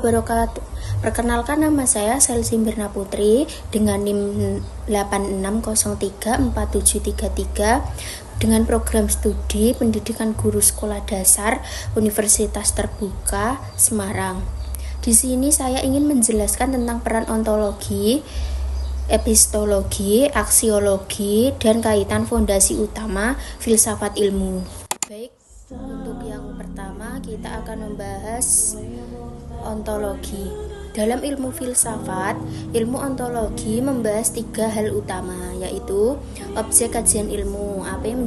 wabarakatuh. Perkenalkan, nama saya Selsi Mirna Putri dengan NIM 86034733 dengan program studi Pendidikan Guru Sekolah Dasar Universitas Terbuka Semarang. Di sini saya ingin menjelaskan tentang peran ontologi, epistologi, aksiologi, dan kaitan fondasi utama filsafat ilmu. Baik, untuk yang pertama kita akan membahas ontologi. Dalam ilmu filsafat, ilmu ontologi membahas 3 hal utama, yaitu objek kajian ilmu, apa yang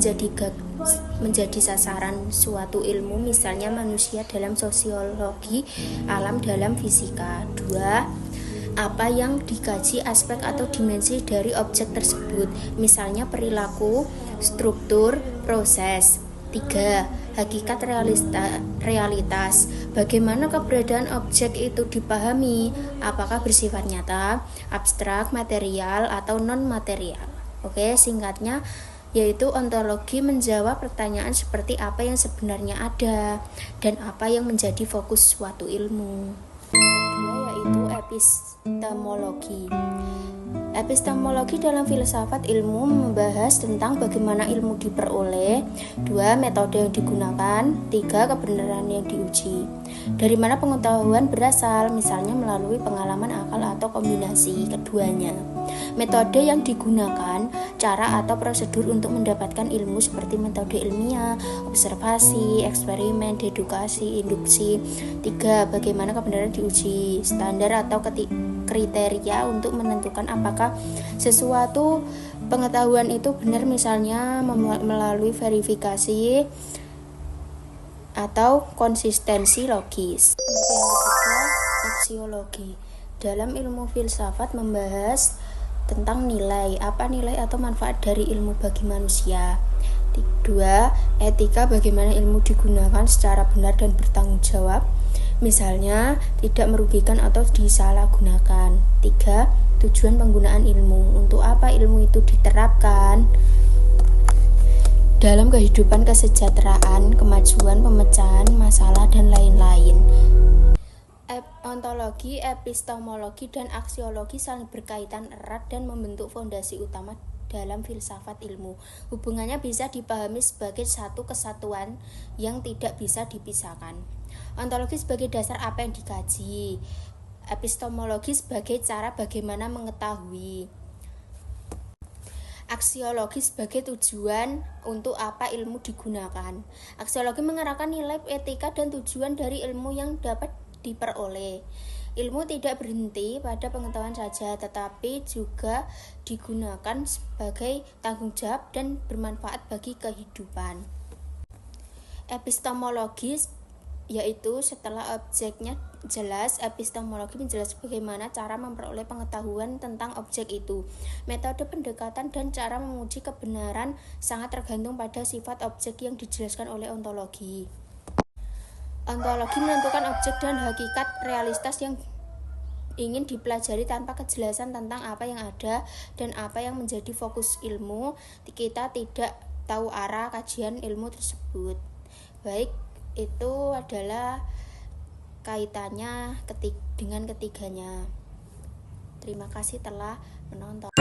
menjadi sasaran suatu ilmu, misalnya manusia dalam sosiologi, alam dalam fisika. 2. Apa yang dikaji, aspek atau dimensi dari objek tersebut, misalnya perilaku, struktur, proses. 3. Hakikat realitas. Bagaimana keberadaan objek itu dipahami? Apakah bersifat nyata, abstrak, material, atau non-material? Oke, singkatnya yaitu ontologi menjawab pertanyaan seperti apa yang sebenarnya ada dan apa yang menjadi fokus suatu ilmu. Kedua yaitu epistemologi. Epistemologi dalam filsafat ilmu membahas tentang bagaimana ilmu diperoleh, 2. Metode yang digunakan, 3. Kebenaran yang diuji. Dari mana pengetahuan berasal, misalnya melalui pengalaman akal atau kombinasi keduanya. Metode yang digunakan, cara atau prosedur untuk mendapatkan ilmu seperti metode ilmiah, observasi, eksperimen, dedukasi, induksi. 3. Bagaimana kebenaran diuji, standar atau kriteria untuk menentukan apakah sesuatu pengetahuan itu benar, misalnya melalui verifikasi atau konsistensi logis. Yang ketiga, aksiologi. Dalam ilmu filsafat membahas tentang nilai, apa nilai atau manfaat dari ilmu bagi manusia. 2. Etika, bagaimana ilmu digunakan secara benar dan bertanggung jawab, misalnya tidak merugikan atau disalahgunakan. 3. Tujuan penggunaan ilmu, untuk apa ilmu itu diterapkan dalam kehidupan kesejahteraan, kemajuan, pemecahan masalah, dan lain-lain. Ontologi, epistemologi, dan aksiologi saling berkaitan erat dan membentuk fondasi utama dalam filsafat ilmu. Hubungannya bisa dipahami sebagai satu kesatuan yang tidak bisa dipisahkan. Ontologi sebagai dasar apa yang dikaji, epistemologi sebagai cara bagaimana mengetahui, aksiologi sebagai tujuan untuk apa ilmu digunakan. Aksiologi mengarahkan nilai, etika, dan tujuan dari ilmu yang dapat diperoleh. Ilmu tidak berhenti pada pengetahuan saja, tetapi juga digunakan sebagai tanggung jawab dan bermanfaat bagi kehidupan. Epistemologi yaitu setelah objeknya jelas, epistemologi menjelaskan bagaimana cara memperoleh pengetahuan tentang objek itu. Metode pendekatan dan cara menguji kebenaran sangat tergantung pada sifat objek yang dijelaskan oleh ontologi. Ontologi menentukan objek dan hakikat realitas yang ingin dipelajari tanpa kejelasan tentang apa yang ada dan apa yang menjadi fokus ilmu. Kita tidak tahu arah kajian ilmu tersebut. Baik, itu adalah kaitannya dengan ketiganya. Terima kasih telah menonton.